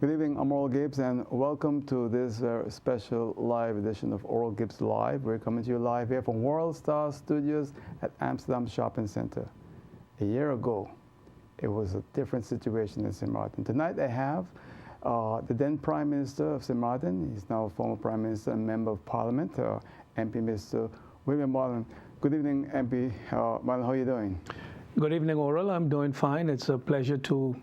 Good evening, I'm Oral Gibbs, and welcome to this special live edition of Oral Gibbs Live. We're coming to you live here from World Star Studios at Amsterdam Shopping Center. A year ago, it was a different situation in St. Martin. Tonight I have the then Prime Minister of St. Martin. He's now a former Prime Minister and Member of Parliament, MP Mr. William Marlin. Good evening, MP Marlin. How are you doing? Good evening, Oral. I'm doing fine. It's a pleasure to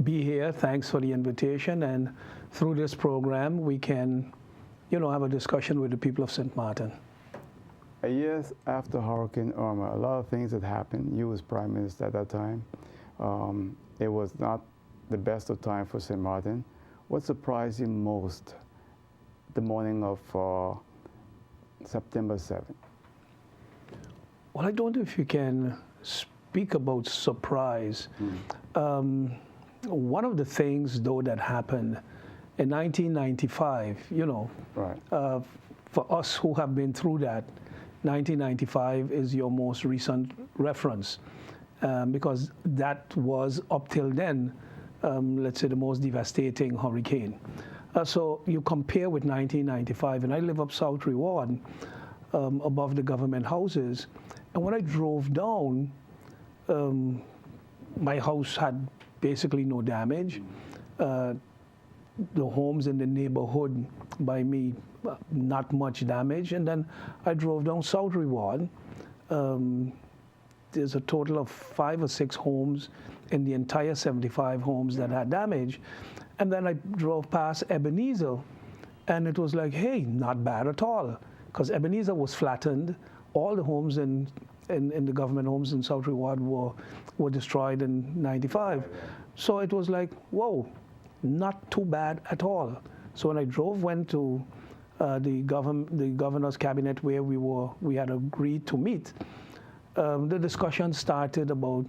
be here. Thanks for the invitation. And through this program, we can, have a discussion with the people of St. Martin. A year after Hurricane Irma, a lot of things had happened. You was Prime Minister at that time. It was not the best of time for St. Martin. What surprised you most the morning of September 7th? Well, I don't know if you can speak about surprise. One of the things, though, that happened in 1995, right. For us who have been through that, 1995 is your most recent reference because that was, up till then, let's say, the most devastating hurricane. So you compare with 1995, and I live up South Reward, above the government houses, and when I drove down, my house had basically no damage. The homes in the neighborhood by me, not much damage. And then I drove down South Reward. There's a total of 5 or 6 homes in the entire 75 homes that had damage. And then I drove past Ebenezer, and it was like, hey, not bad at all. Because Ebenezer was flattened. All the homes in the government homes in South Reward were destroyed in 95. So it was like, whoa, not too bad at all. So when I went to the governor's cabinet where we had agreed to meet, the discussion started about,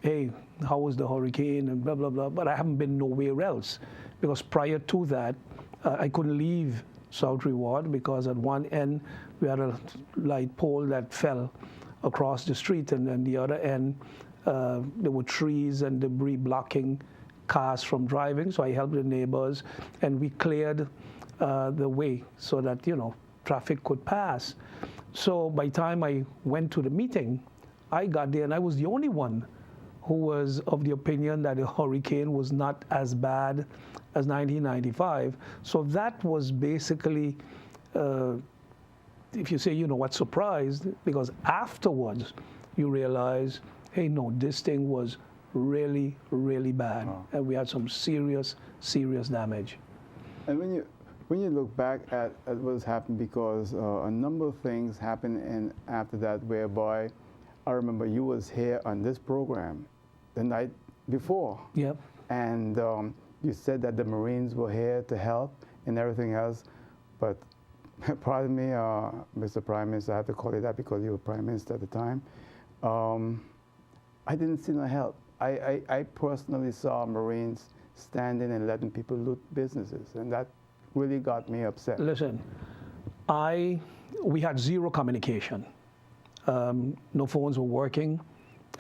hey, how was the hurricane and blah, blah, blah. But I haven't been nowhere else because prior to that, I couldn't leave South Reward because at one end we had a light pole that fell across the street, and then the other end there were trees and debris blocking cars from driving. So I helped the neighbors, and we cleared the way so that traffic could pass. So by the time I went to the meeting, I got there, and I was the only one who was of the opinion that the hurricane was not as bad as 1995. So that was basically, if you say, what surprised, because afterwards you realize, hey, no, this thing was really, really bad. Wow. And we had some serious, serious damage. And when you look back at what's happened, because a number of things happened after that, whereby I remember you was here on this program the night before. Yep. And you said that the Marines were here to help and everything else, but pardon me, Mr. Prime Minister, I have to call you that because you were Prime Minister at the time. I didn't see no help. I personally saw Marines standing and letting people loot businesses, and that really got me upset. Listen, we had zero communication. No phones were working.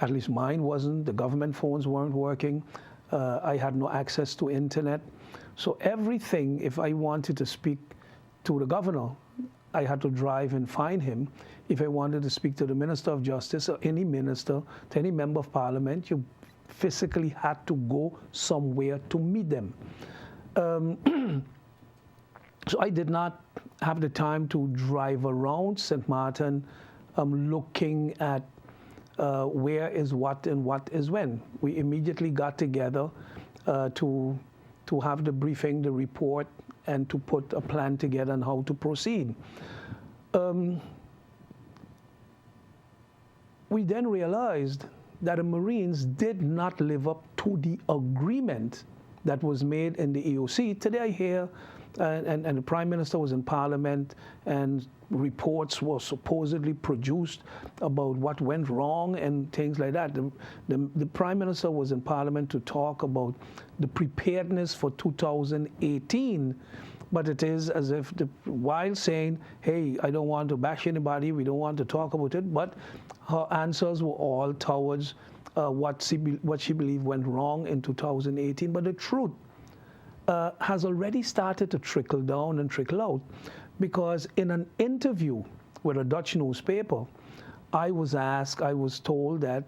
At least mine wasn't. The government phones weren't working. I had no access to internet. So everything, if I wanted to speak to the governor, I had to drive and find him. If I wanted to speak to the Minister of Justice or any minister, to any member of Parliament, you physically had to go somewhere to meet them. So I did not have the time to drive around St. Martin looking at where is what and what is when. We immediately got together to have the briefing, the report, and to put a plan together on how to proceed. We then realized that the Marines did not live up to the agreement that was made in the EOC. Today I hear, and the Prime Minister was in Parliament, and reports were supposedly produced about what went wrong and things like that. The Prime Minister was in Parliament to talk about the preparedness for 2018, but it is as if, while saying, hey, I don't want to bash anybody, we don't want to talk about it, but her answers were all towards what she believed went wrong in 2018. But the truth has already started to trickle down and trickle out, because in an interview with a Dutch newspaper, I was told that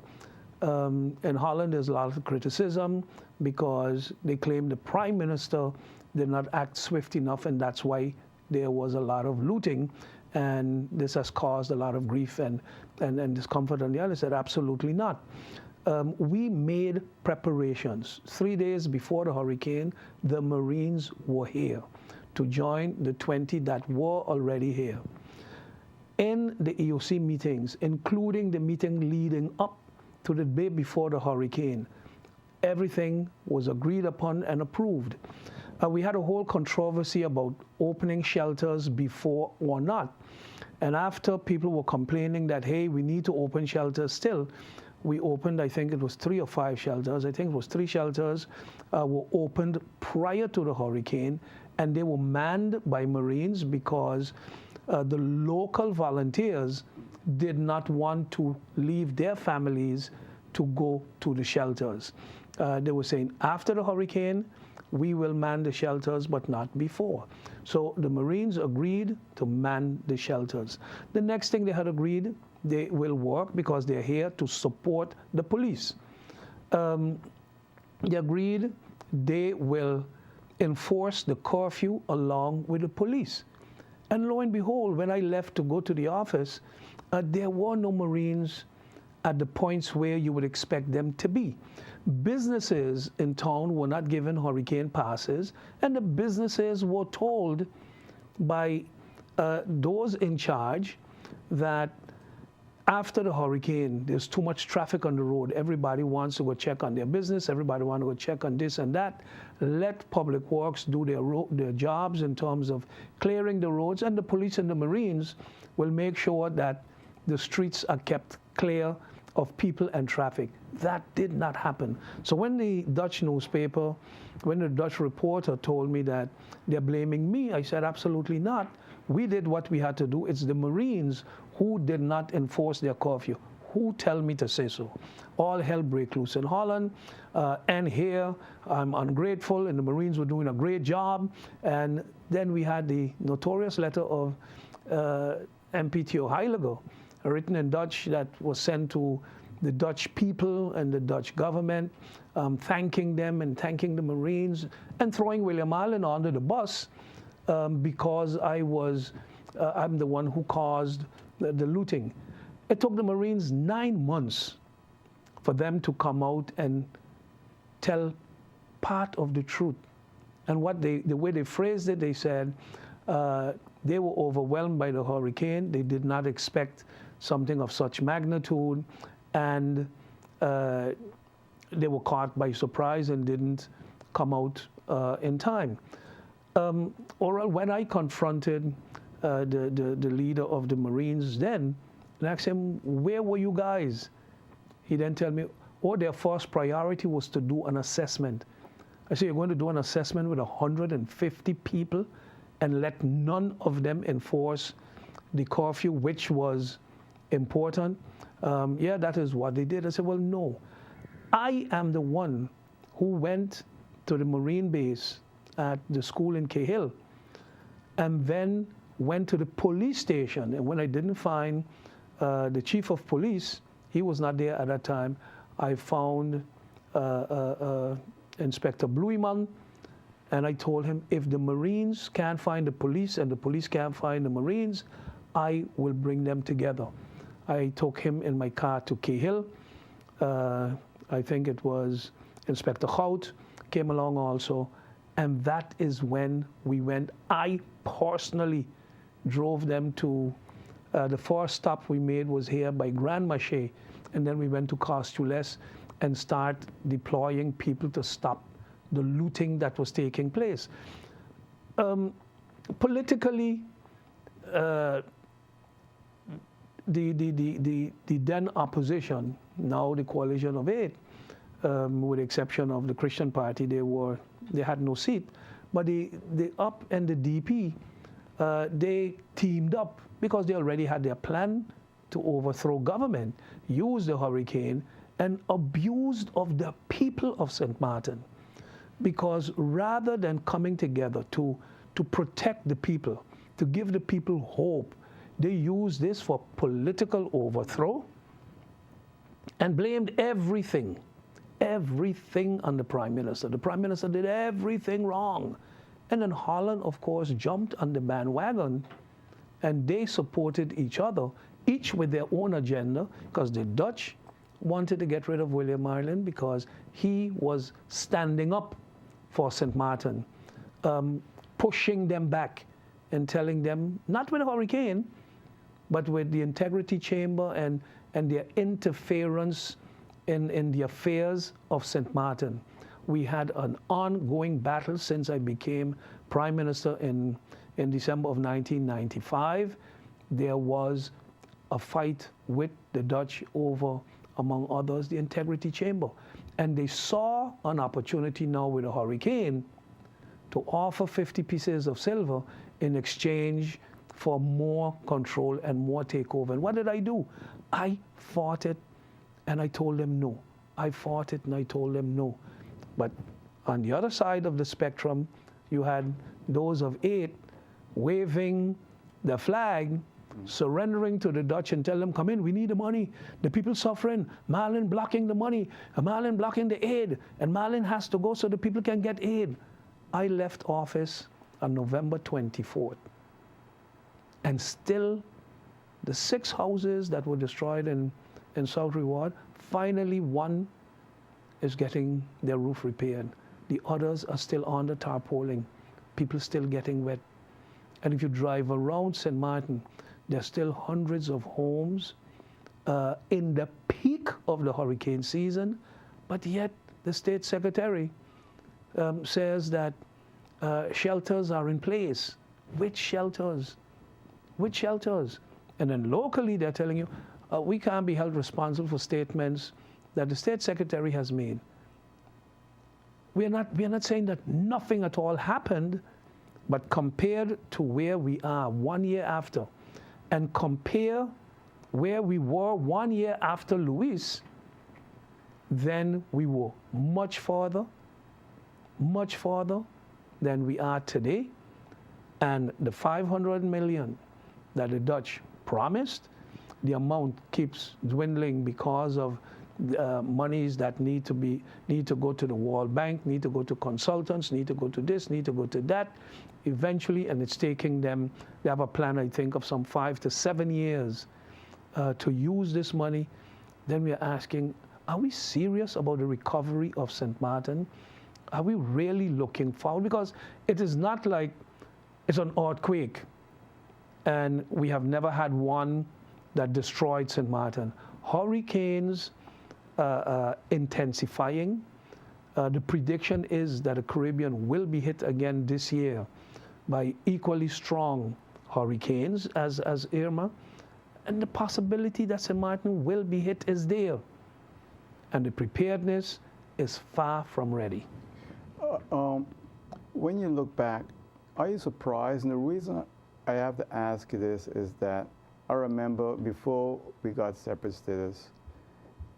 in Holland there's a lot of criticism because they claim the Prime Minister did not act swift enough, and that's why there was a lot of looting, and this has caused a lot of grief and discomfort on the island. I said, absolutely not. We made preparations. 3 days before the hurricane, the Marines were here to join the 20 that were already here. In the EOC meetings, including the meeting leading up to the day before the hurricane, everything was agreed upon and approved. We had a whole controversy about opening shelters before or not. And after people were complaining that, hey, we need to open shelters still, we opened, I think it was 3 or 5 shelters. I think it was 3 shelters were opened prior to the hurricane, and they were manned by Marines because the local volunteers did not want to leave their families to go to the shelters. They were saying, after the hurricane, we will man the shelters, but not before. So the Marines agreed to man the shelters. The next thing they had agreed, they will work because they're here to support the police. They agreed they will enforce the curfew along with the police. And lo and behold, when I left to go to the office, there were no Marines at the points where you would expect them to be. Businesses in town were not given hurricane passes, and the businesses were told by those in charge that after the hurricane, there's too much traffic on the road. Everybody wants to go check on their business. Everybody wants to go check on this and that. Let Public Works do their jobs in terms of clearing the roads, and the police and the Marines will make sure that the streets are kept clear of people and traffic. That did not happen. So when the Dutch newspaper, when the Dutch reporter told me that they're blaming me, I said, absolutely not. We did what we had to do. It's the Marines who did not enforce their curfew. Who tell me to say so? All hell break loose in Holland, and here I'm ungrateful, and the Marines were doing a great job. And then we had the notorious letter of MPTO Heiliger, written in Dutch, that was sent to the Dutch people and the Dutch government, thanking them and thanking the Marines, and throwing William Marlin under the bus because I'm the one who caused the looting. It took the Marines 9 months for them to come out and tell part of the truth. And the way they phrased it, they said they were overwhelmed by the hurricane. They did not expect something of such magnitude, and they were caught by surprise and didn't come out in time. Or when I confronted the leader of the Marines then, and asked him, where were you guys? He then told me, their first priority was to do an assessment. I said, you're going to do an assessment with 150 people and let none of them enforce the curfew, which was important? Yeah, that is what they did. I said, well, no. I am the one who went to the Marine base at the school in Cahill and then went to the police station. And when I didn't find the chief of police, he was not there at that time, I found Inspector Blueman, and I told him, if the Marines can't find the police and the police can't find the Marines, I will bring them together. I took him in my car to Cahill. I think it was Inspector Hout came along also, and that is when we went. I personally drove them to, the first stop we made was here by Grand Marché, and then we went to Costules and start deploying people to stop the looting that was taking place. Politically, the then opposition, now the coalition of 8, with the exception of the Christian Party, they had no seat. But the UP and the DP, they teamed up because they already had their plan to overthrow government, use the hurricane, and abused of the people of St. Martin. because rather than coming together to protect the people, to give the people hope, they used this for political overthrow and blamed everything on the Prime Minister. The Prime Minister did everything wrong. And then Holland, of course, jumped on the bandwagon, and they supported each other, each with their own agenda, because the Dutch wanted to get rid of William Marlin because he was standing up for St. Martin, pushing them back and telling them, not with a hurricane, but with the integrity chamber and their interference in the affairs of St. Martin. We had an ongoing battle since I became Prime Minister in December of 1995. There was a fight with the Dutch over, among others, the integrity chamber. And they saw an opportunity now with a hurricane to offer 50 pieces of silver in exchange for more control and more takeover. And what did I do? I fought it and I told them no. I fought it and I told them no. But on the other side of the spectrum, you had those of 8 waving the flag, surrendering to the Dutch and tell them, come in, we need the money. The people suffering. Marlin blocking the money. Marlin blocking the aid. And Marlin has to go so the people can get aid. I left office on November 24th. And still, the 6 houses that were destroyed in South Reward, finally one is getting their roof repaired. The others are still on the tarpaulin. People still getting wet. And if you drive around St. Martin, there's still hundreds of homes in the peak of the hurricane season, but yet the state secretary says that shelters are in place. Which shelters? Which shelters? And then locally they're telling you, we can't be held responsible for statements that the state secretary has made. We are not saying that nothing at all happened, but compared to where we are 1 year after, and compare where we were 1 year after Luis, then we were much farther than we are today. And the 500 million that the Dutch promised, the amount keeps dwindling because of monies that need to go to the World Bank, need to go to consultants, need to go to this, need to go to that. Eventually, and it's taking them, they have a plan, I think, of some 5 to 7 years to use this money. Then we're asking, are we serious about the recovery of St. Martin? Are we really looking forward? Because it is not like it's an earthquake and we have never had one that destroyed St. Martin. Hurricanes intensifying. The prediction is that the Caribbean will be hit again this year by equally strong hurricanes as Irma. And the possibility that St. Martin will be hit is there. And the preparedness is far from ready. When you look back, are you surprised? And the reason I have to ask you this is that I remember before we got separate status,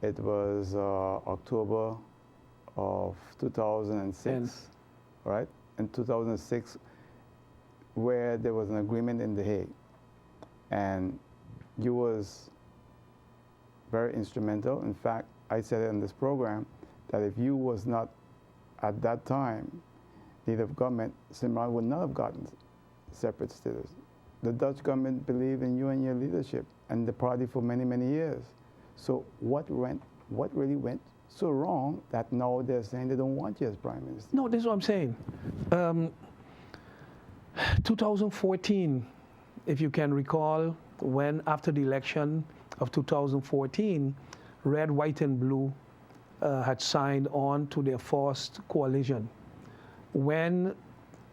it was October of 2006, right? In 2006, where there was an agreement in The Hague. And you was very instrumental. In fact, I said in this program that if you was not at that time leader of government, St. Martin would not have gotten separate status. The Dutch government believed in you and your leadership and the party for many, many years. So what really went so wrong that now they're saying they don't want you as Prime Minister? No, this is what I'm saying. 2014, if you can recall, when after the election of 2014, Red, White, and Blue had signed on to their forced coalition. When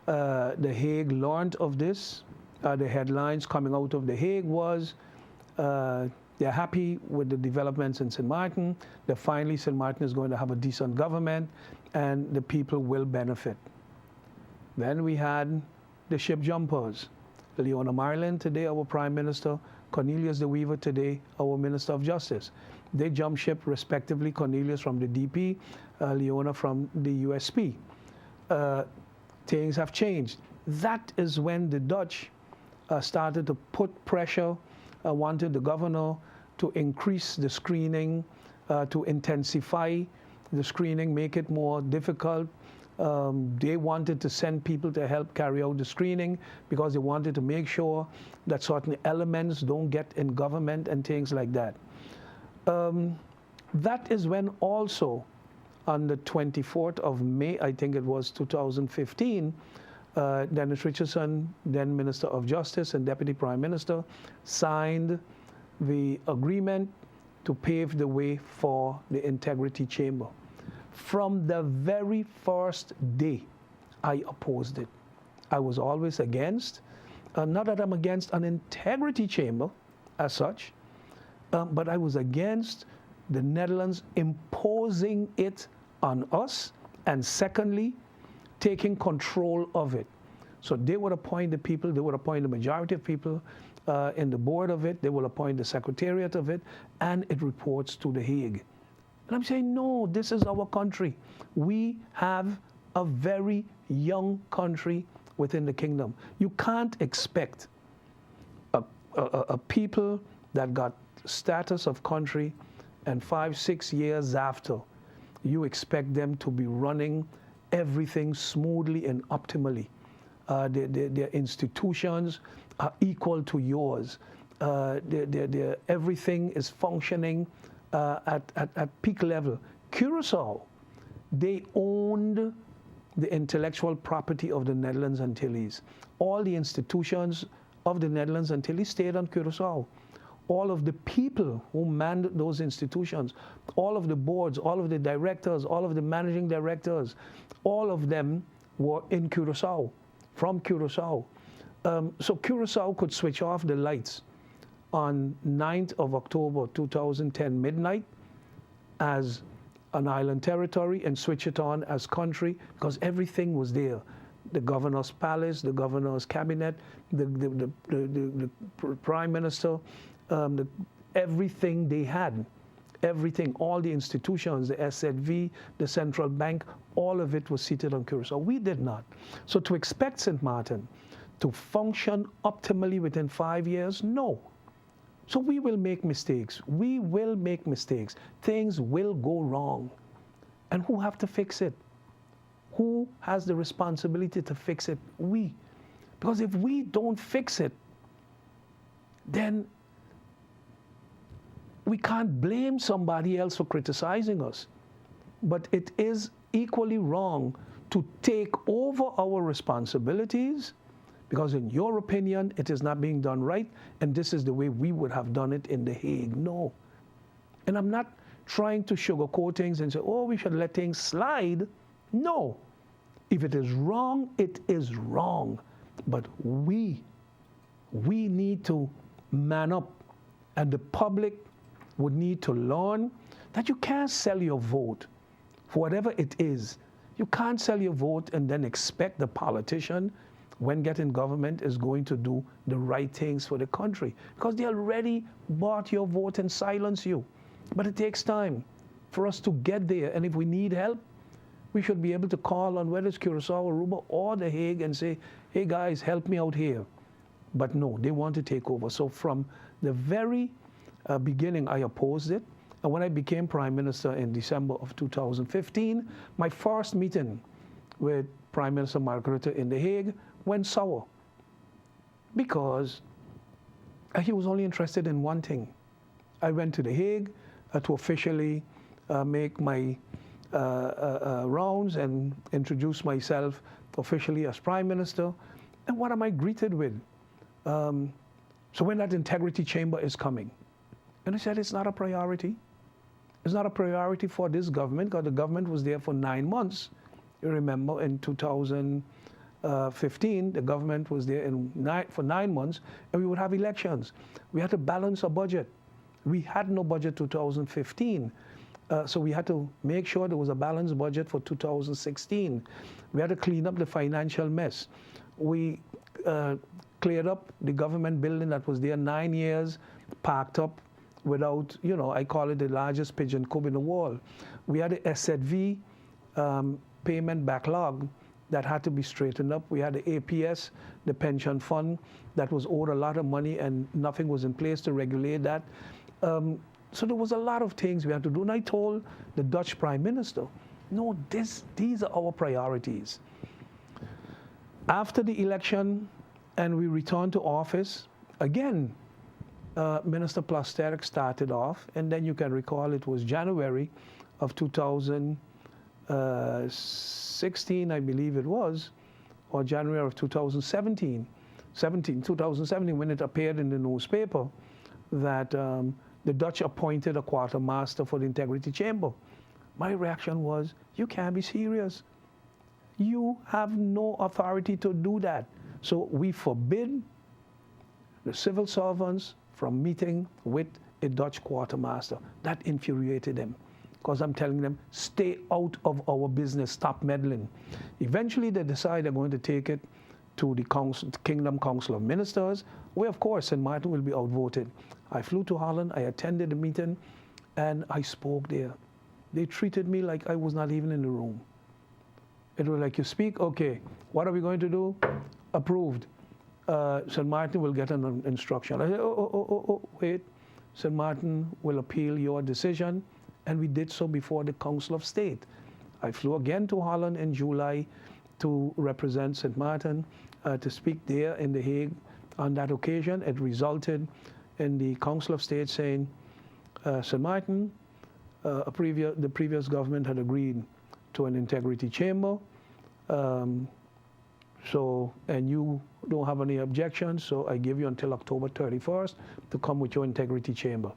The Hague learned of this, the headlines coming out of The Hague was, they're happy with the developments in St. Martin, that finally St. Martin is going to have a decent government and the people will benefit. Then we had the ship jumpers. Leona Marlin, today our Prime Minister, Cornelius de Wever, today our Minister of Justice. They jumped ship respectively, Cornelius from the DP, Leona from the USP. uh, things have changed. That is when the Dutch started to put pressure, wanted the governor to increase the screening, to intensify the screening, make it more difficult. They wanted to send people to help carry out the screening because they wanted to make sure that certain elements don't get in government and things like that. That is when also on the 24th of May, I think it was 2015, Dennis Richardson, then Minister of Justice and Deputy Prime Minister, signed the agreement to pave the way for the Integrity Chamber. From the very first day, I opposed it. I was always against, not that I'm against an integrity chamber as such, but I was against the Netherlands imposing it on us, and secondly, taking control of it. So they would appoint the people, they would appoint the majority of people in the board of it, they will appoint the secretariat of it, and it reports to The Hague. And I'm saying, no, this is our country. We have a very young country within the kingdom. You can't expect a people that got status of country and 5-6 years after, you expect them to be running everything smoothly and optimally. Their institutions are equal to yours. Everything is functioning at peak level. Curaçao, they owned the intellectual property of the Netherlands Antilles. All the institutions of the Netherlands Antilles stayed on Curaçao. All of the people who manned those institutions, all of the boards, all of the directors, all of the managing directors, all of them were in Curaçao, from Curaçao. So Curaçao could switch off the lights on 9th of October 2010 midnight as an island territory and switch it on as country because everything was there. The governor's palace, the governor's cabinet, the prime minister, everything they had, everything, all the institutions, the SZV, the central bank, all of it was seated on Curaçao. We did not. So to expect St. Martin to function optimally within 5 years, no. So we will make mistakes. We will make mistakes. Things will go wrong. And who have to fix it? Who has the responsibility to fix it? We. Because if we don't fix it, then we can't blame somebody else for criticizing us. But it is equally wrong to take over our responsibilities because in your opinion, it is not being done right, and this is the way we would have done it in The Hague. No. And I'm not trying to sugarcoat things and say, oh, we should let things slide. No. If it is wrong, it is wrong. But we need to man up, and the public would need to learn that you can't sell your vote for whatever it is. You can't sell your vote and then expect the politician, when getting government, is going to do the right things for the country because they already bought your vote and silence you. But it takes time for us to get there, and if we need help, we should be able to call on whether it's Curaçao, Aruba, or The Hague and say, hey guys, help me out here. But no, they want to take over. So from the very beginning, I opposed it. And when I became Prime Minister in December of 2015, my first meeting with Prime Minister Mark Rutte in The Hague went sour because he was only interested in one thing. I went to The Hague to officially make my rounds and introduce myself officially as Prime Minister. And what am I greeted with? So when that integrity chamber is coming? And I said, it's not a priority. It's not a priority for this government because the government was there for 9 months. You remember in 2015, the government was there for 9 months, and we would have elections. We had to balance a budget. We had no budget 2015. So we had to make sure there was a balanced budget for 2016. We had to clean up the financial mess. We cleared up the government building that was there 9 years, parked up without, I call it the largest pigeon coop in the world. We had the SZV payment backlog that had to be straightened up. We had the APS, the pension fund, that was owed a lot of money and nothing was in place to regulate that. So there was a lot of things we had to do. And I told the Dutch Prime Minister, no, these are our priorities. After the election and we returned to office, again, Minister Plasterk started off, and then you can recall it was January of 2016, I believe it was, or January of 2017, when it appeared in the newspaper that the Dutch appointed a quartermaster for the Integrity Chamber. My reaction was, you can't be serious. You have no authority to do that. So we forbid the civil servants from meeting with a Dutch quartermaster. That infuriated them, because I'm telling them, stay out of our business, stop meddling. Eventually they decide they're going to take it to the Kingdom Council of Ministers, where of course St. Martin will be outvoted. I flew to Holland, I attended the meeting, and I spoke there. They treated me like I was not even in the room. It was like, you speak, okay, what are we going to do? Approved. St. Martin will get an instruction. I said, wait, St. Martin will appeal your decision, and we did so before the Council of State. I flew again to Holland in July to represent St. Martin, to speak there in The Hague. On that occasion, it resulted in the Council of State saying, St. Martin, the previous government had agreed to an integrity chamber, and you don't have any objections, so I give you until October 31st to come with your integrity chamber.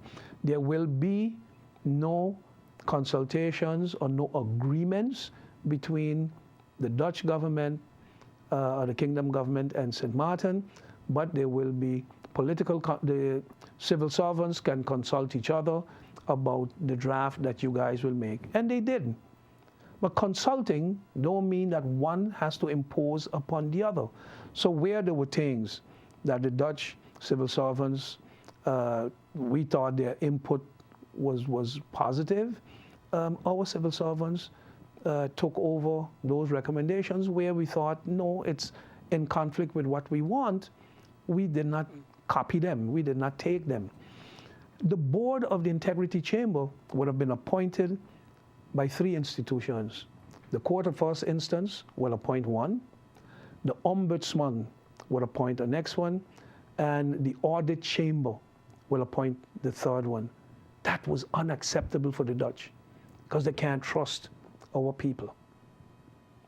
There will be no consultations or no agreements between the Dutch government or the Kingdom government and St. Martin, but there will be the civil servants can consult each other about the draft that you guys will make. And they did. But consulting don't mean that one has to impose upon the other. So where there were things that the Dutch civil servants, we thought their input was positive, our civil servants took over those recommendations where we thought, no, it's in conflict with what we want. We did not copy them. We did not take them. The board of the Integrity Chamber would have been appointed by 3 institutions. The Court of First Instance will appoint one, the Ombudsman will appoint the next one, and the Audit Chamber will appoint the 3rd one. That was unacceptable for the Dutch, because they can't trust our people.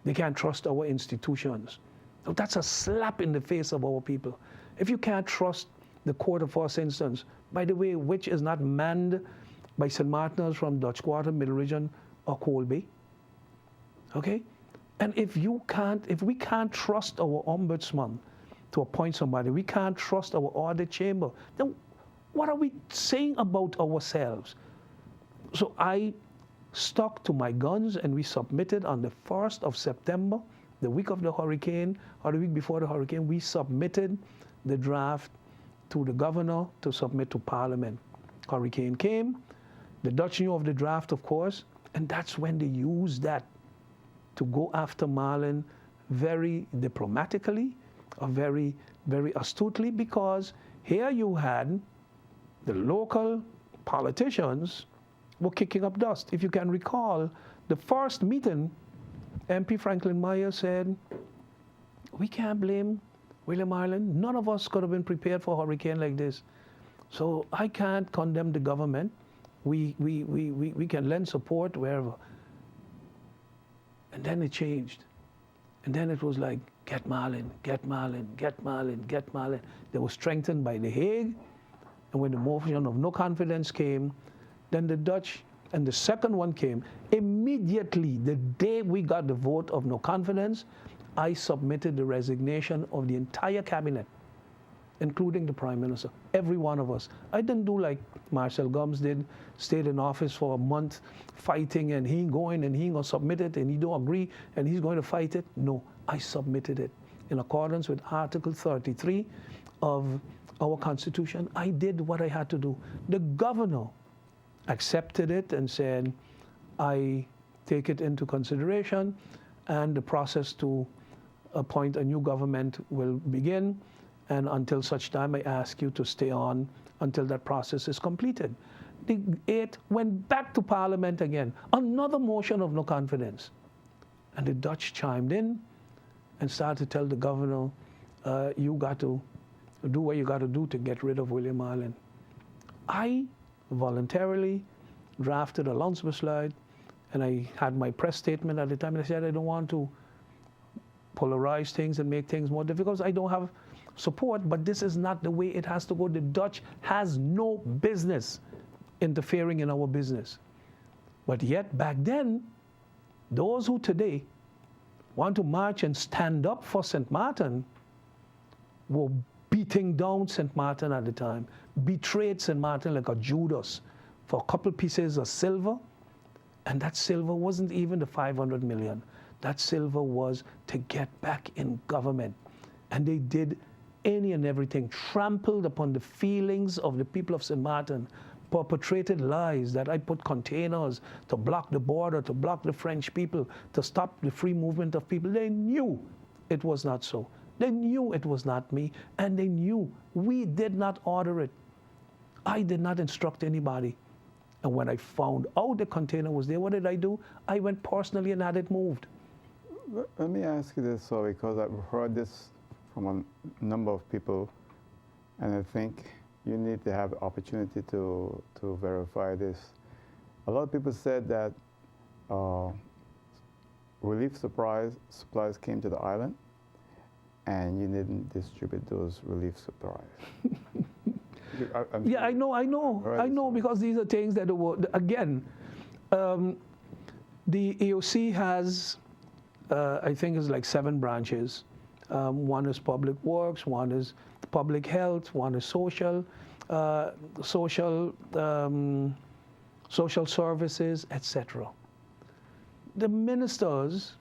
They can't trust our institutions. So that's a slap in the face of our people. If you can't trust the Court of First Instance, by the way, which is not manned by St. Martiners from Dutch Quarter, Middle Region, or Colby, okay? And if we can't trust our ombudsman to appoint somebody, we can't trust our audit chamber, then what are we saying about ourselves? So I stuck to my guns, and we submitted on the 1st of September, the week of the hurricane, or the week before the hurricane, we submitted the draft to the governor to submit to Parliament. Hurricane came, the Dutch knew of the draft, of course, and that's when they used that to go after Marlin very diplomatically, or very, very astutely, because here you had the local politicians were kicking up dust. If you can recall, the first meeting, MP Franklin Meyer said, we can't blame William Marlin. None of us could have been prepared for a hurricane like this. So I can't condemn the government. We can lend support wherever. And then it changed. And then it was like, get Marlin, get Marlin, get Marlin, get Marlin. They were strengthened by The Hague. And when the motion of no confidence came, then the Dutch, and the second one came. Immediately, the day we got the vote of no confidence, I submitted the resignation of the entire cabinet, including the Prime Minister, every one of us. I didn't do like Marcel Gomes did, stayed in office for a month fighting, and he going and he going to submit it, and he don't agree, and he's going to fight it. No, I submitted it in accordance with Article 33 of our Constitution. I did what I had to do. The governor accepted it and said, I take it into consideration, and the process to appoint a new government will begin. And until such time, I ask you to stay on until that process is completed. The 8 went back to Parliament again, another motion of no confidence. And the Dutch chimed in and started to tell the governor, you got to do what you got to do to get rid of William Marlin. I voluntarily drafted a Landsbesluit, and I had my press statement at the time, and I said I don't want to polarize things and make things more difficult. I don't have support, but this is not the way it has to go. The Dutch has no business interfering in our business. But yet, back then, those who today want to march and stand up for St. Martin were beating down St. Martin at the time, betrayed St. Martin like a Judas for a couple pieces of silver. And that silver wasn't even the 500 million. That silver was to get back in government. And they did any and everything, trampled upon the feelings of the people of St. Martin, perpetrated lies that I put containers to block the border, to block the French people, to stop the free movement of people. They knew it was not so. They knew it was not me, and they knew we did not order it. I did not instruct anybody. And when I found out the container was there, what did I do? I went personally and had it moved. Let me ask you this, so because I've heard this from a number of people, and I think you need to have the opportunity to verify this. A lot of people said that relief supplies came to the island, and you didn't distribute those relief supplies. Yeah, I know, because these are things that were, again, the AOC has, I think it's like 7 branches. One is public works, one is public health, one is social services, etc. The ministers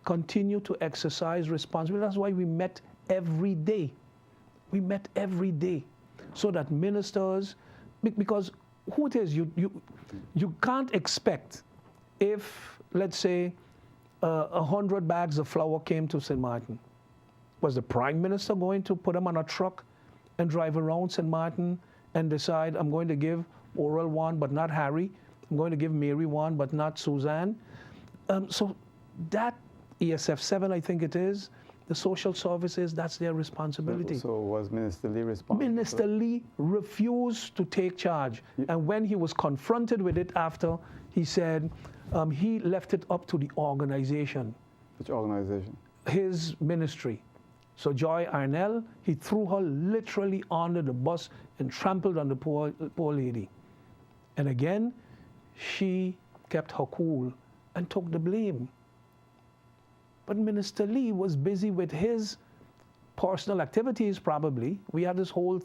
continue to exercise responsibility. That's why we met every day. We met every day, so that ministers, because who it is, you can't expect if, let's say, 100 bags of flour came to St. Martin. Was the Prime Minister going to put them on a truck and drive around St. Martin and decide, I'm going to give Oral one, but not Harry. I'm going to give Mary one, but not Suzanne. So that ESF 7, I think it is, the social services, that's their responsibility. So was Minister Lee responsible? Minister Lee refused to take charge. And when he was confronted with it after, he said he left it up to the organization. Which organization? His ministry. So Joy Arnell, he threw her literally under the bus and trampled on the poor lady. And again, she kept her cool and took the blame. But Minister Lee was busy with his personal activities, probably. We had this whole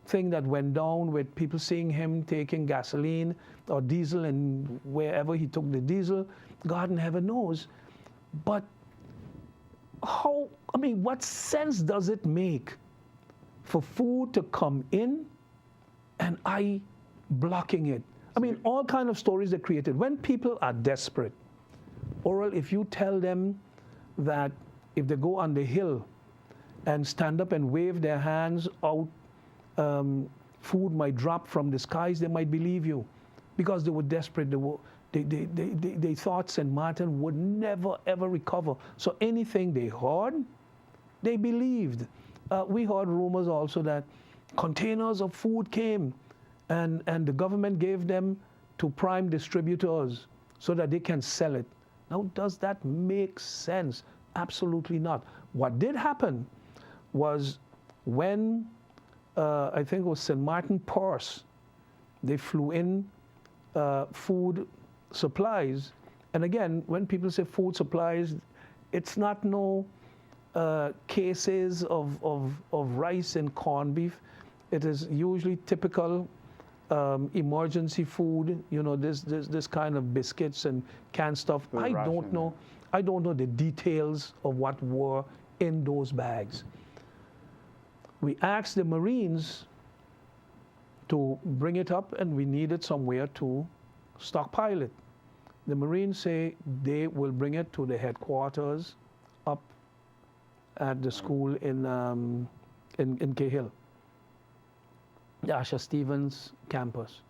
thing that went down with people seeing him taking gasoline or diesel, and wherever he took the diesel, God in heaven knows. But what sense does it make for food to come in and I blocking it? All kind of stories are created. When people are desperate, Oral, if you tell them that if they go on the hill and stand up and wave their hands out, food might drop from the skies, they might believe you, because they were desperate. They thought St. Martin would never, ever recover. So anything they heard, they believed. We heard rumors also that containers of food came and the government gave them to prime distributors so that they can sell it. Now, does that make sense? Absolutely not. What did happen was when, I think it was St. Martin Purse, they flew in food supplies. And again, when people say food supplies, it's not no cases of rice and corned beef. It is usually typical emergency food, this kind of biscuits and canned stuff. I don't know the details of what were in those bags. We asked the Marines to bring it up, and we needed somewhere to stockpile it. The Marines say they will bring it to the headquarters up at the school in Cahill, the Asher Stevens campus.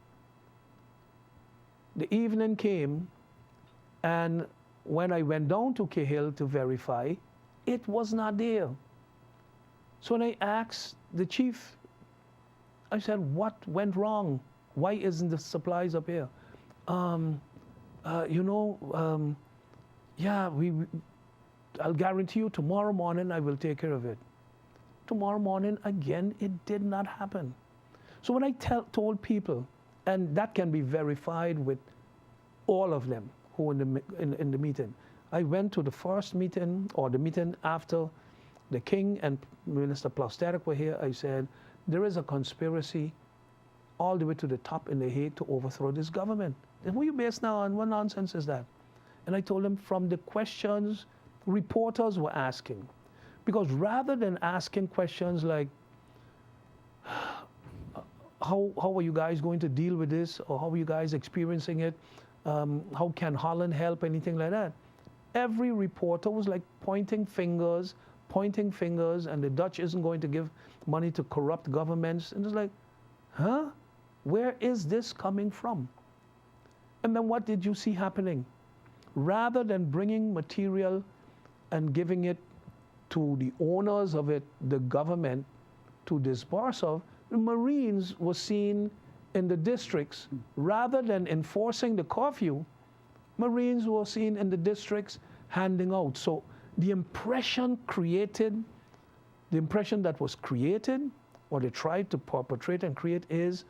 The evening came, and when I went down to Cahill to verify, it was not there. So when I asked the chief, I said, what went wrong? Why isn't the supplies up here? Yeah, I'll guarantee you tomorrow morning I will take care of it. Tomorrow morning, again, it did not happen. So when I told people, and that can be verified with all of them who were in the meeting. I went to the first meeting, or the meeting after the King and Minister Plousterk were here. I said, there is a conspiracy all the way to the top in The Hague to overthrow this government. And what are you based now on? What nonsense is that? And I told them from the questions reporters were asking. Because rather than asking questions like, how are you guys going to deal with this? Or how are you guys experiencing it? How can Holland help? Anything like that. Every reporter was like pointing fingers, and the Dutch isn't going to give money to corrupt governments. And it's like, huh? Where is this coming from? And then what did you see happening? Rather than bringing material and giving it to the owners of it, the government, to disburse of, the Marines were seen in the districts. Rather than enforcing the curfew, Marines were seen in the districts handing out. So the impression that was created, or they tried to perpetrate and create is,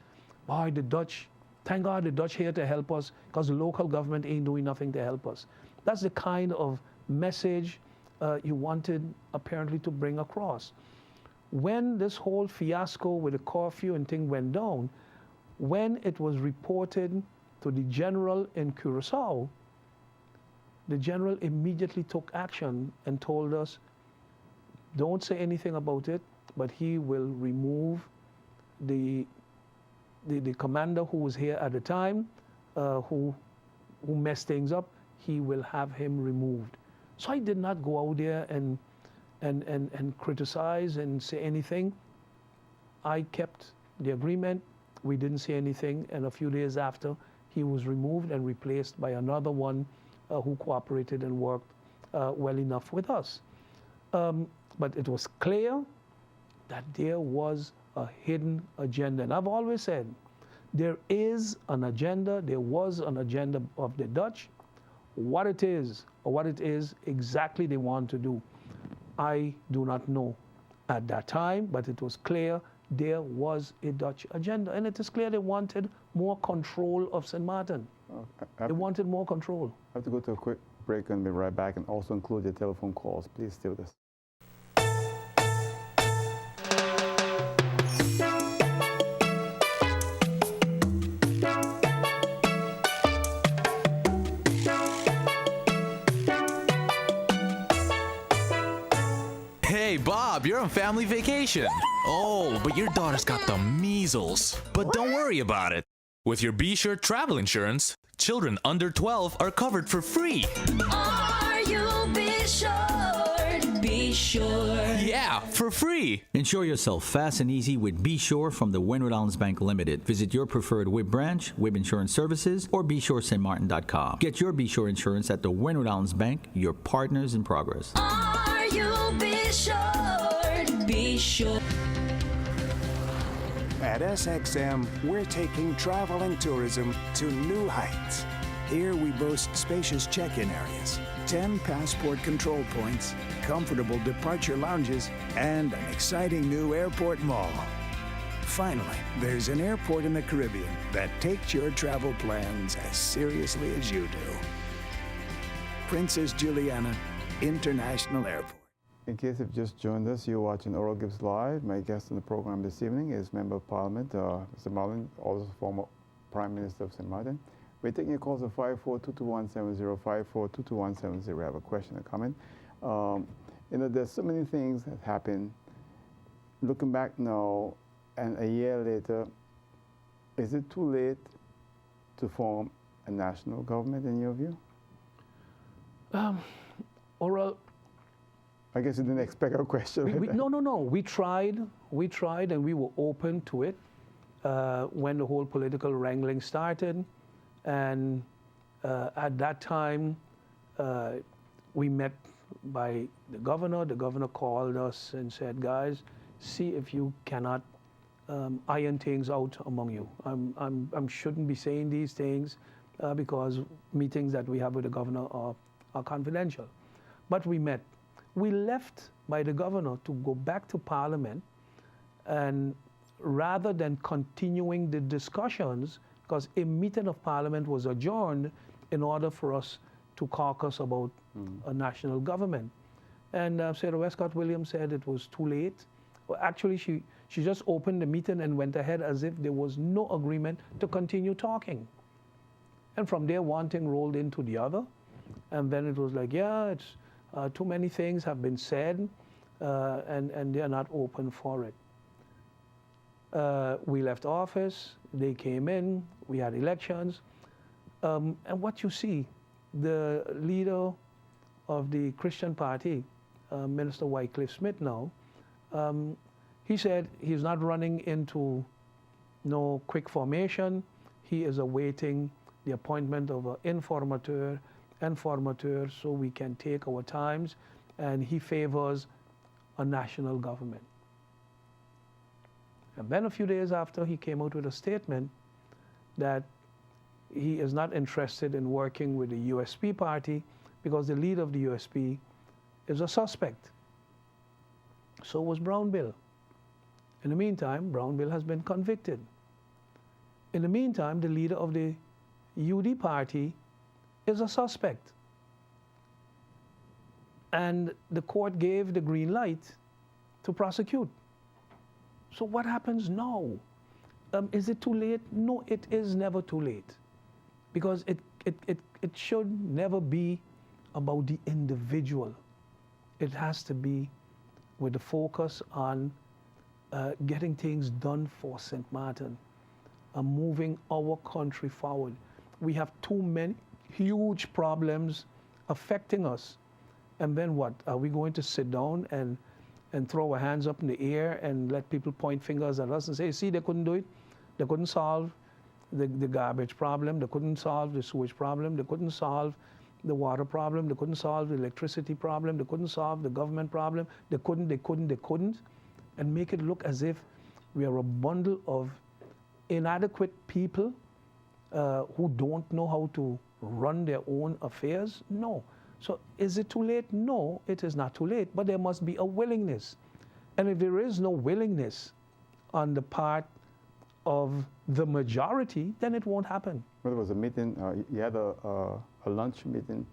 boy, the Dutch, thank God the Dutch here to help us, because the local government ain't doing nothing to help us. That's the kind of message you wanted apparently to bring across. When this whole fiasco with the curfew and thing went down, when it was reported to the general in Curaçao, the general immediately took action and told us, don't say anything about it, but he will remove the commander who was here at the time, who messed things up. He will have him removed. So I did not go out there and criticize and say anything. I kept the agreement. We didn't say anything, and a few days after, he was removed and replaced by another one who cooperated and worked well enough with us. But it was clear that there was a hidden agenda. And I've always said, there is an agenda, there was an agenda of the Dutch. What it is, or what it is exactly they want to do, I do not know at that time, but it was clear there was a Dutch agenda. And it is clear they wanted more control of St. Martin. They wanted more control. I have to go to a quick break and be right back, and also include your telephone calls. Please stay with us. Hey, Bob, you're on family vacation. Oh, but your daughter's got the measles. But don't worry about it. With your Be Sure travel insurance, children under 12 are covered for free. Are you Be Sure? Be Sure. Yeah, for free. Insure yourself fast and easy with Be Sure from the Windward Islands Bank Limited. Visit your preferred WIB branch, WIB Insurance Services, or BeSureStMartin.com. Get your Be Sure insurance at the Windward Islands Bank, your partners in progress. Are you Be Sure? Be Sure. At SXM, we're taking travel and tourism to new heights. Here we boast spacious check-in areas, 10 passport control points, comfortable departure lounges, and an exciting new airport mall. Finally, there's an airport in the Caribbean that takes your travel plans as seriously as you do. Princess Juliana International Airport. In case you've just joined us, you're watching Oral Gibbs Live. My guest on the program this evening is Member of Parliament, Mr. Marlin, also former Prime Minister of St. Martin. We're taking your calls at 54-221-70, 54-221-70. I have a question or comment. There's so many things that happen. Looking back now, and a year later, is it too late to form a national government in your view? Oral, I guess you didn't expect a question like that. no. We tried, and we were open to it when the whole political wrangling started. And at that time, we met by the governor. The governor called us and said, guys, see if you cannot iron things out among you. I shouldn't be saying these things because meetings that we have with the governor are confidential. But we met. We left by the governor to go back to Parliament, and rather than continuing the discussions, because a meeting of Parliament was adjourned in order for us to caucus about a national government. And Sarah Westcott Williams said it was too late. Well, actually, she just opened the meeting and went ahead as if there was no agreement to continue talking. And from there, one thing rolled into the other. And then it was like, yeah, it's too many things have been said, and they're not open for it. We left office, they came in, we had elections. And what you see, the leader of the Christian Party, Minister Wycliffe Smith now, he said he's not running into no quick formation. He is awaiting the appointment of an informateur so we can take our times, and he favors a national government. And then a few days after, he came out with a statement that he is not interested in working with the USP party because the leader of the USP is a suspect. So was Brown Bill. In the meantime, Brown Bill has been convicted. In the meantime, the leader of the UD party is a suspect. And the court gave the green light to prosecute. So what happens now? Is it too late? No, it is never too late. Because it should never be about the individual. It has to be with the focus on getting things done for St. Martin, moving our country forward. We have too many huge problems affecting us. And then what? Are we going to sit down and throw our hands up in the air and let people point fingers at us and say, see, they couldn't do it. They couldn't solve the garbage problem. They couldn't solve the sewage problem. They couldn't solve the water problem. They couldn't solve the electricity problem. They couldn't solve the government problem. They couldn't. And make it look as if we are a bundle of inadequate people who don't know how to run their own affairs? No. So is it too late? No, it is not too late, but there must be a willingness. And if there is no willingness on the part of the majority, then it won't happen. Well, there was a meeting, you had a lunch meeting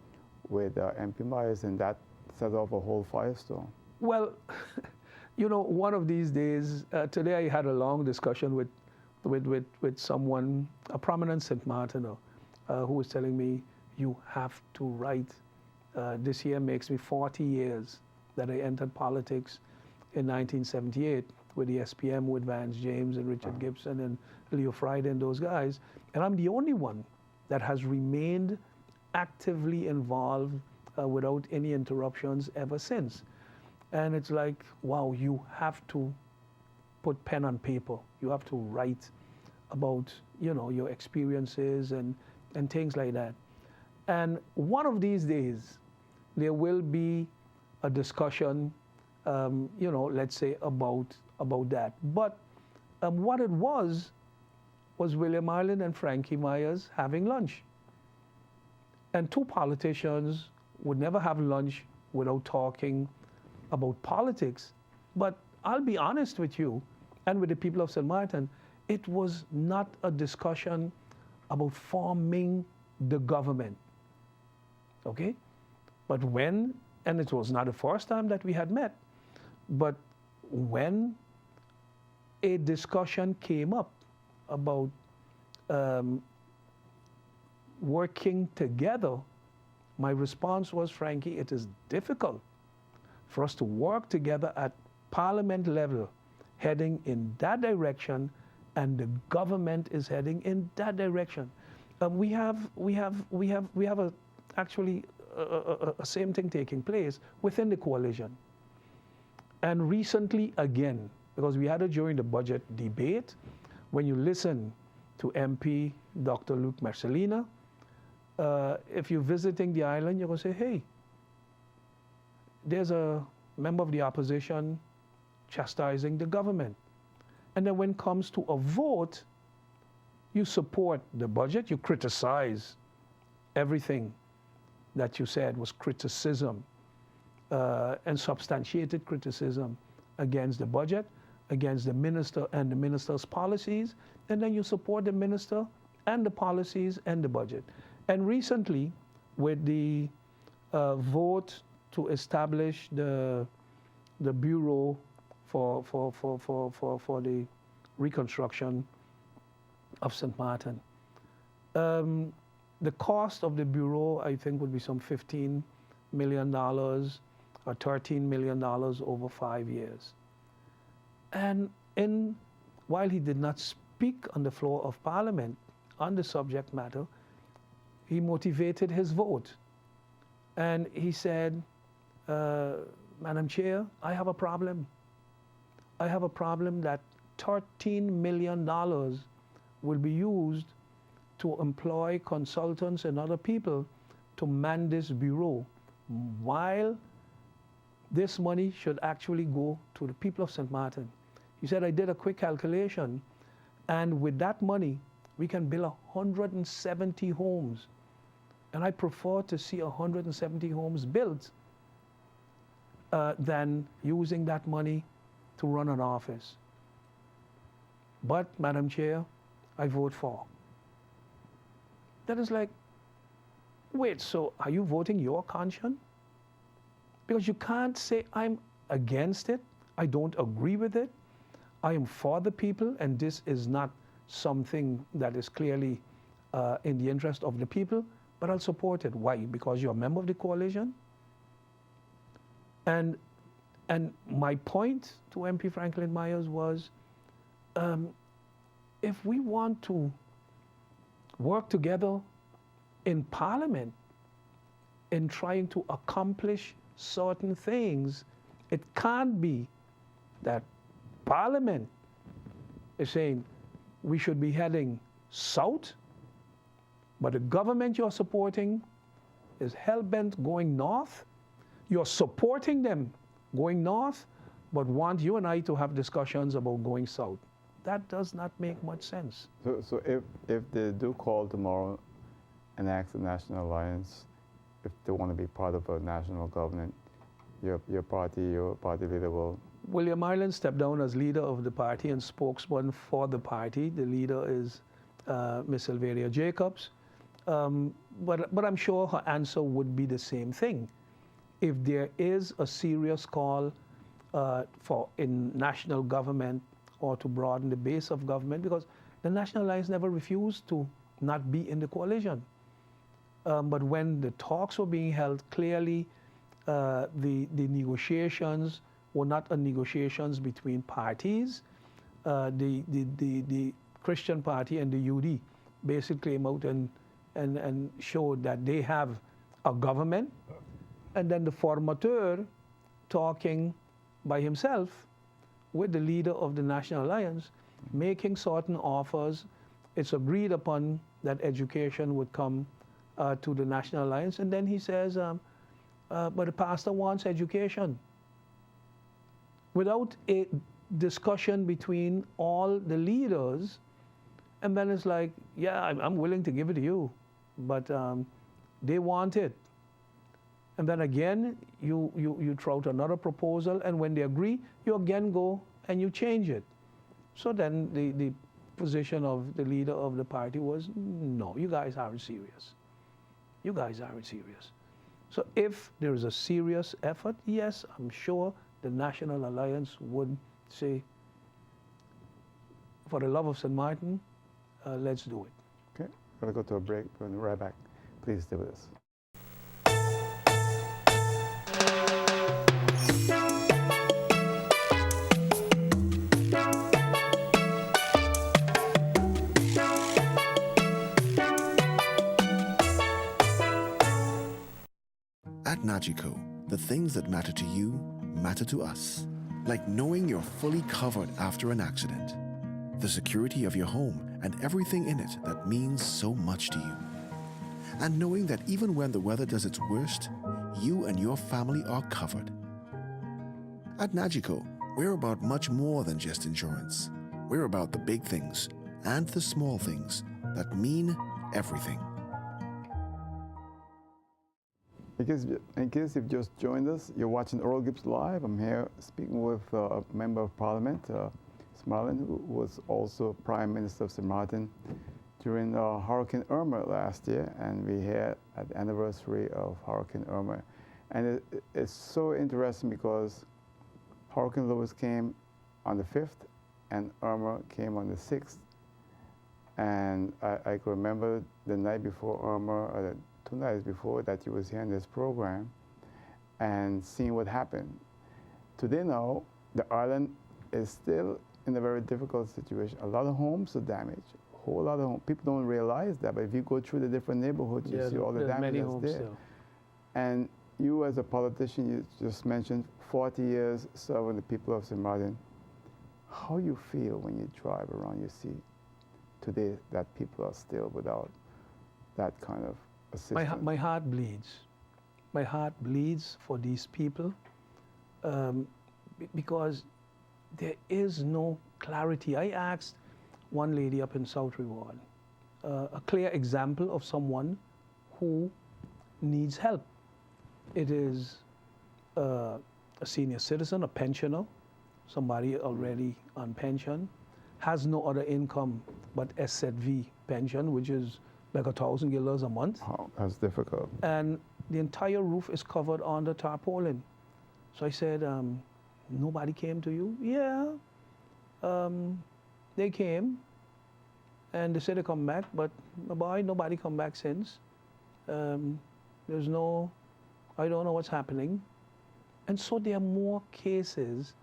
with MP Myers, and that set off a whole firestorm. Well, you know, one of these days, today I had a long discussion with someone, a prominent St. Martiner, who was telling me, you have to write. This year makes me 40 years that I entered politics in 1978 with the SPM, with Vance James and Richard Gibson and Leo Friday and those guys. And I'm the only one that has remained actively involved without any interruptions ever since. And it's like, wow, you have to put pen on paper. You have to write about, you know, your experiences and things like that. And one of these days, there will be a discussion, you know, let's say about that. But what it was William Marlin and Frankie Myers having lunch. And two politicians would never have lunch without talking about politics. But I'll be honest with you and with the people of St. Martin, it was not a discussion about forming the government. Okay? But when, and it was not the first time that we had met, but when a discussion came up about working together, my response was, Frankie, it is difficult for us to work together at Parliament level, heading in that direction, and the government is heading in that direction. We have actually a same thing taking place within the coalition. And recently again, because we had it during the budget debate, when you listen to MP Dr. Luke Marcelina, if you're visiting the island, you're going to say, hey, there's a member of the opposition chastising the government. And then when it comes to a vote, you support the budget, you criticize everything that you said was criticism and substantiated criticism against the budget, against the minister and the minister's policies, and then you support the minister and the policies and the budget. And recently, with the vote to establish the Bureau for the reconstruction of St. Martin, the cost of the Bureau, I think, would be some $15 million or $13 million over 5 years. And while he did not speak on the floor of Parliament on the subject matter, he motivated his vote. And he said, Madam Chair, I have a problem. I have a problem that $13 million will be used to employ consultants and other people to man this bureau, while this money should actually go to the people of St. Martin. He said, I did a quick calculation, and with that money, we can build 170 homes. And I prefer to see 170 homes built than using that money to run an office. But, Madam Chair, I vote for. That is like, wait, so are you voting your conscience? Because you can't say, I'm against it, I don't agree with it, I am for the people, and this is not something that is clearly in the interest of the people, but I'll support it. Why? Because you're a member of the coalition? And my point to MP Franklin Myers was, if we want to work together in Parliament in trying to accomplish certain things, it can't be that Parliament is saying we should be heading south, but the government you're supporting is hell-bent going north. You're supporting them going north, but want you and I to have discussions about going south. That does not make much sense. So if they do call tomorrow and ask the National Alliance if they want to be part of a national government, your party leader will... William Marlin stepped down as leader of the party and spokesman for the party. The leader is Ms. Sylvania Jacobs. But I'm sure her answer would be the same thing. If there is a serious call in national government or to broaden the base of government, because the National Alliance never refused to not be in the coalition. But when the talks were being held, clearly the negotiations were not negotiations between parties. The Christian Party and the UD basically came out and showed that they have a government, and then the formateur talking by himself with the leader of the National Alliance, making certain offers. It's agreed upon that education would come to the National Alliance, and then he says, but the pastor wants education. Without a discussion between all the leaders, and then it's like, yeah, I'm willing to give it to you, but they want it. And then again, you throw out another proposal, and when they agree, you again go and you change it. So then the position of the leader of the party was, no, you guys aren't serious. You guys aren't serious. So if there is a serious effort, yes, I'm sure the National Alliance would say, for the love of St. Martin, let's do it. Okay, we're going to go to a break. We're going to be right back. Please stay with us. Nagico, the things that matter to you matter to us. Like knowing you're fully covered after an accident, the security of your home and everything in it that means so much to you. And knowing that even when the weather does its worst, you and your family are covered. At Nagico, we're about much more than just insurance. We're about the big things and the small things that mean everything. In case you've just joined us, you're watching Oral Gibbs Live. I'm here speaking with a Member of Parliament, Marlin, who was also Prime Minister of St. Martin during Hurricane Irma last year, and we had at the anniversary of Hurricane Irma. And it's so interesting because Hurricane Lewis came on the 5th and Irma came on the 6th. And I can remember the night before Irma, or the 2 nights before, that you was here in this program and seeing what happened. Today now, the island is still in a very difficult situation. A lot of homes are damaged. A whole lot of homes. People don't realize that, but if you go through the different neighborhoods, you see all the damage that's there. Still. And you as a politician, you just mentioned 40 years serving the people of St. Martin. How you feel when you drive around, you see today that people are still without that kind of assistance? My heart bleeds. My heart bleeds for these people because there is no clarity. I asked one lady up in South Reward, a clear example of someone who needs help. It is a senior citizen, a pensioner, somebody already on pension, has no other income but SZV pension, which is like $1,000 a month. Oh, that's difficult. And the entire roof is covered under tarpaulin. So I said, nobody came to you? Yeah, they came, and they said they come back, but boy, nobody come back since. There's no, I don't know what's happening. And so there are more cases,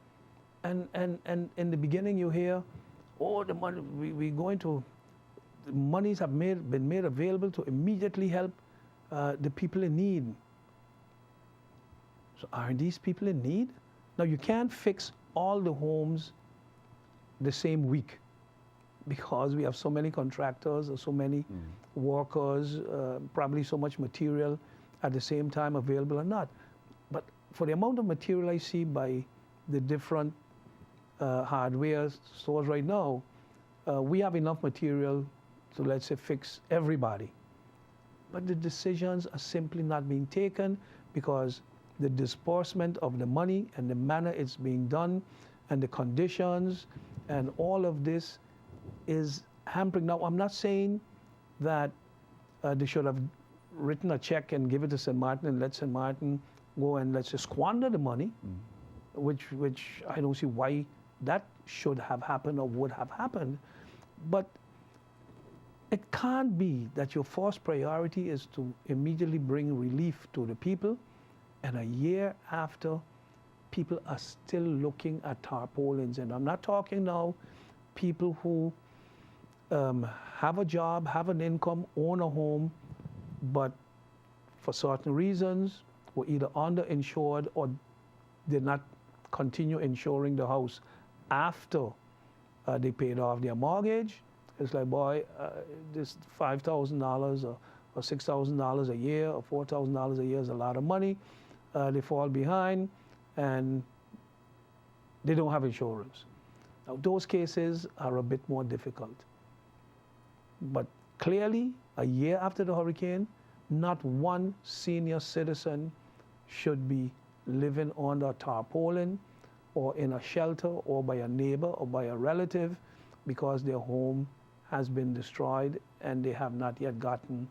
and in the beginning you hear, oh, the money, we're going to, the monies have been made available to immediately help the people in need. So are these people in need? Now you can't fix all the homes the same week because we have so many contractors or so many workers, probably so much material at the same time available or not. But for the amount of material I see by the different hardware stores right now, we have enough material to, let's say, fix everybody. But the decisions are simply not being taken because the disbursement of the money and the manner it's being done and the conditions and all of this is hampering. Now, I'm not saying that they should have written a check and give it to St. Martin and let St. Martin go and let's just squander the money, which I don't see why that should have happened or would have happened. But it can't be that your first priority is to immediately bring relief to the people, and a year after, people are still looking at tarpaulins. And I'm not talking now people who have a job, have an income, own a home, but for certain reasons were either underinsured or did not continue insuring the house after they paid off their mortgage. It's like, boy, this $5,000 or $6,000 a year or $4,000 a year is a lot of money. They fall behind and they don't have insurance. Now, those cases are a bit more difficult. But clearly, a year after the hurricane, not one senior citizen should be living under a tarpaulin or in a shelter or by a neighbor or by a relative because their home has been destroyed and they have not yet gotten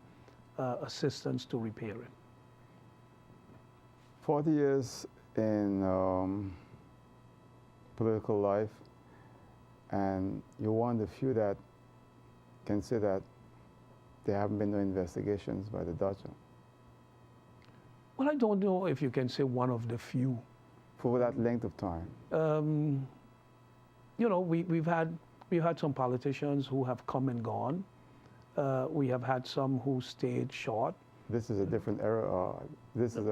assistance to repair it. 40 years in political life, and you're one of the few that can say that there haven't been no investigations by the Dutch. Well, I don't know if you can say one of the few. For that length of time? You know, we've had some politicians who have come and gone. We have had some who stayed short. this is a different era. This is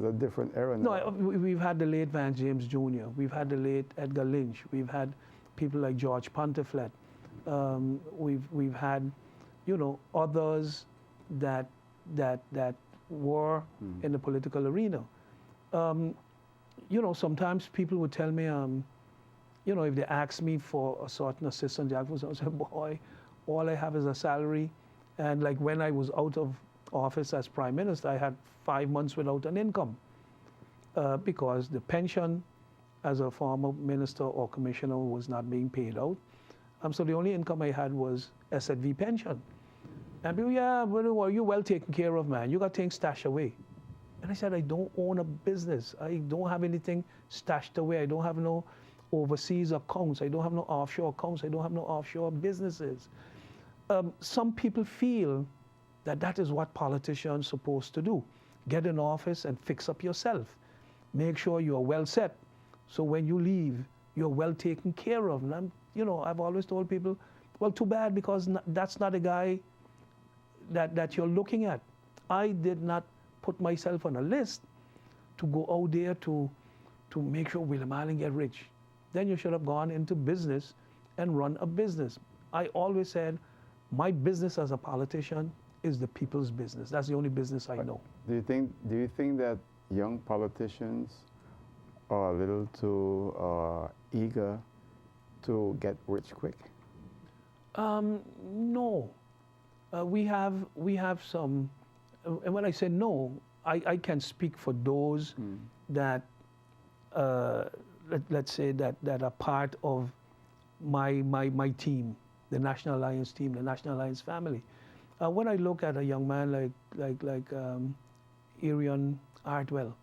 a different era now. No, we've had the late Vance James Jr. We've had the late Edgar Lynch. We've had people like George Pontiflet. We've had, others that were in the political arena. Sometimes people would tell me, if they ask me for a certain assistant jack, I say, boy, all I have is a salary. And like when I was out of office as Prime Minister, I had 5 months without an income because the pension as a former minister or commissioner was not being paid out. So the only income I had was SZV pension. And people, yeah, well, you're well taken care of, man. You got things stashed away. And I said, I don't own a business. I don't have anything stashed away. I don't have no overseas accounts. I don't have no offshore accounts. I don't have no offshore businesses. Some people feel that that is what politicians are supposed to do. Get in office and fix up yourself. Make sure you are well set. So when you leave, you're well taken care of. And I've always told people, well, too bad, because that's not a guy that you're looking at. I did not put myself on a list to go out there to make sure William Marlin get rich. Then you should have gone into business and run a business. I always said, my business as a politician is the people's business. That's the only business I know. Do you think that young politicians are a little too eager to get rich quick? No. We have some, and when I say no, I can speak for those that, let's say that are part of my team, the National Alliance team, the National Alliance family. When I look at a young man like Arian Artwell,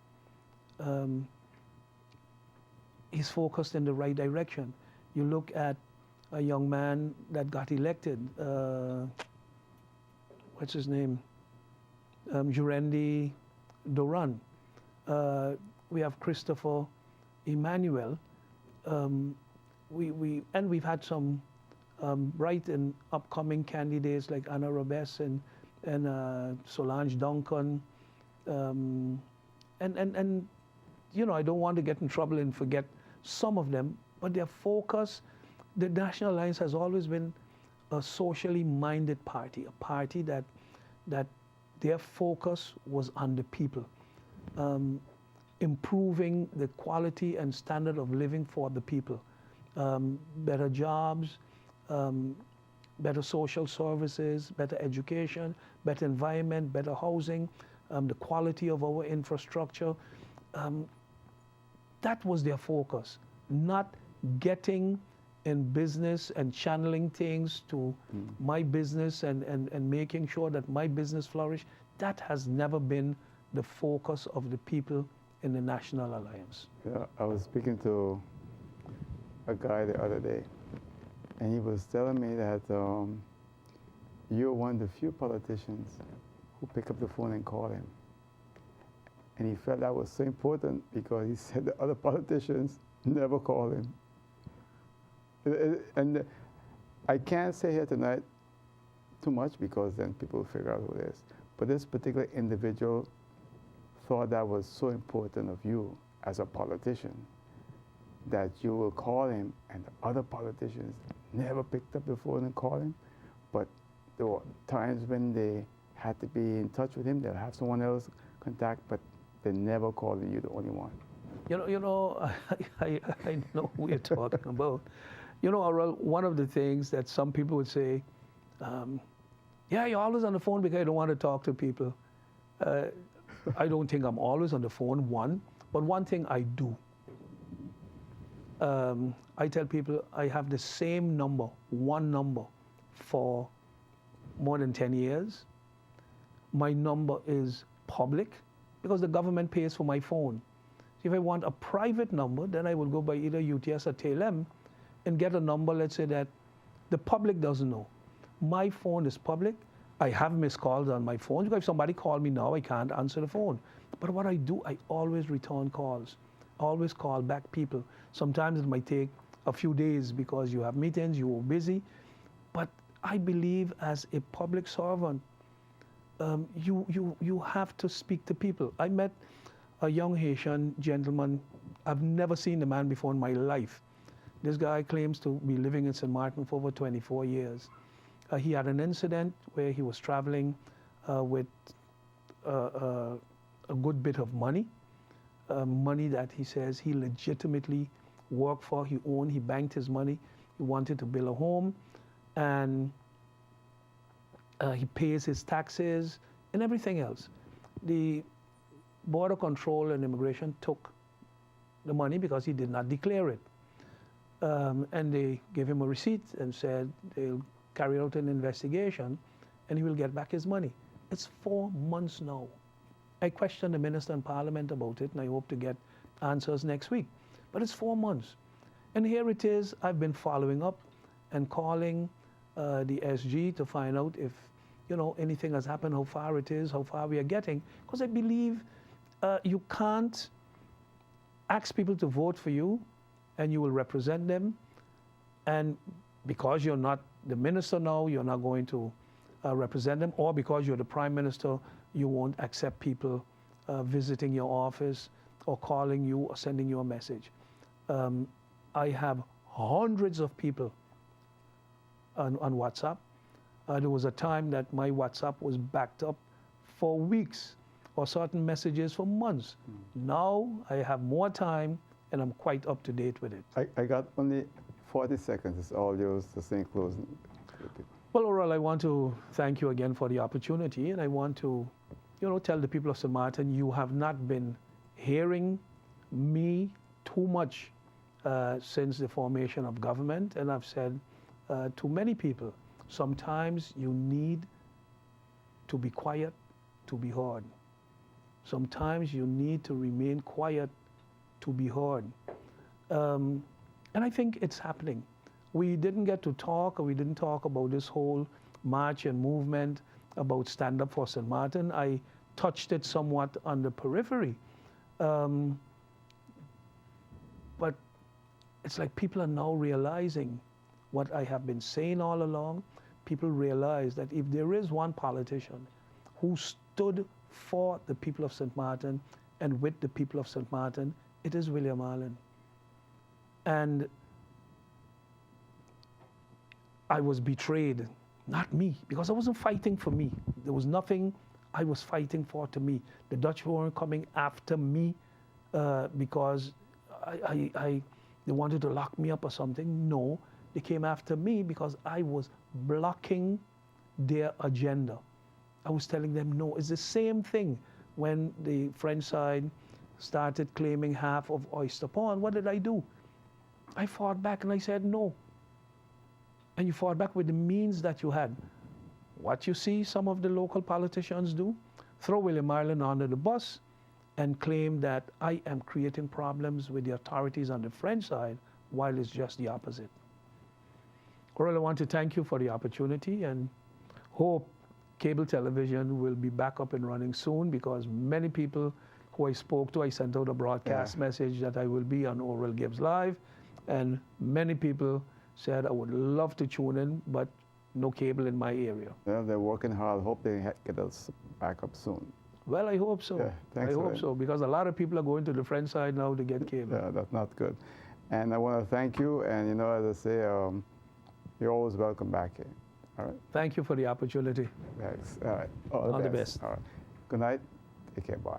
he's focused in the right direction. You look at a young man that got elected, what's his name? Jurendi Doran. We have Christopher Emmanuel. We've had some bright and upcoming candidates like Anna Robes and Solange Duncan. I don't want to get in trouble and forget some of them, but their focus, the National Alliance has always been a socially minded party, a party that their focus was on the people, improving the quality and standard of living for the people, better jobs, better social services, better education, better environment, better housing, the quality of our infrastructure. That was their focus, not getting in business and channeling things to my business and making sure that my business flourish. That has never been the focus of the people in the National Alliance. Yeah, I was speaking to a guy the other day, and he was telling me that you're one of the few politicians who pick up the phone and call him. And he felt that was so important because he said the other politicians never call him. And I can't say here tonight too much because then people will figure out who it is. But this particular individual thought that was so important of you as a politician that you will call him, and the other politicians never picked up the phone and called him. But there were times when they had to be in touch with him, they'll have someone else contact, but they never called you the only one. I know who you're talking about. Aurel, one of the things that some people would say, yeah, you're always on the phone because you don't want to talk to people. I don't think I'm always on the phone, one. But one thing I do, I tell people I have the same number, one number, for more than 10 years. My number is public because the government pays for my phone. If I want a private number, then I will go by either UTS or TLM and get a number, let's say, that the public doesn't know. My phone is public. I have missed calls on my phone. Because if somebody called me now, I can't answer the phone. But what I do, I always return calls. Always call back people. Sometimes it might take a few days because you have meetings, you are busy. But I believe as a public servant, you have to speak to people. I met a young Haitian gentleman. I've never seen the man before in my life. This guy claims to be living in St. Martin for over 24 years. He had an incident where he was traveling with a good bit of money, money that he says he legitimately worked for, he owned, he banked his money, he wanted to build a home, and he pays his taxes and everything else. The Border Control and Immigration took the money because he did not declare it. And they gave him a receipt and said they'll carry out an investigation and he will get back his money. It's 4 months now. I questioned the minister in Parliament about it and I hope to get answers next week. But it's 4 months. And here it is, I've been following up and calling the SG to find out if anything has happened, how far it is, how far we are getting. Because I believe you can't ask people to vote for you and you will represent them. And because you're not the minister now, you're not going to represent them, or because you're the prime minister, you won't accept people visiting your office or calling you or sending you a message. I have hundreds of people on WhatsApp. There was a time that my WhatsApp was backed up for weeks or certain messages for months. Now I have more time and I'm quite up to date with it. I got only 40 seconds. It's all yours to say in closing. Well, Oral, I want to thank you again for the opportunity, and I want to, tell the people of St. Martin, you have not been hearing me too much since the formation of government, and I've said to many people, sometimes you need to be quiet to be heard. Sometimes you need to remain quiet to be heard. And I think it's happening. We didn't get to talk, or we didn't talk about this whole march and movement about Stand Up for St. Martin. I touched it somewhat on the periphery. But it's like people are now realizing what I have been saying all along. People realize that if there is one politician who stood for the people of St. Martin and with the people of St. Martin, it is William Marlin. And I was betrayed, not me, because I wasn't fighting for me. There was nothing I was fighting for to me. The Dutch weren't coming after me because they wanted to lock me up or something. No, they came after me because I was blocking their agenda. I was telling them no. It's the same thing when the French side started claiming half of Oyster Pond. What did I do? I fought back and I said no. And you fought back with the means that you had. What you see some of the local politicians do, throw William Marlin under the bus and claim that I am creating problems with the authorities on the French side, while it's just the opposite. Coral, I want to thank you for the opportunity and hope cable television will be back up and running soon, because many people who I spoke to, I sent out a broadcast message that I will be on Oral Gibbs Live, and many people said I would love to tune in, but no cable in my area. Well, they're working hard. Hope they get us back up soon. Well, I hope so. Yeah, thanks I for hope that. so, because a lot of people are going to the French side now to get cable. Yeah, that's not good. And I want to thank you. And as I say, you're always welcome back here. All right. Thank you for the opportunity. Thanks. All right. All the best. All right. Good night. Take care. Bye.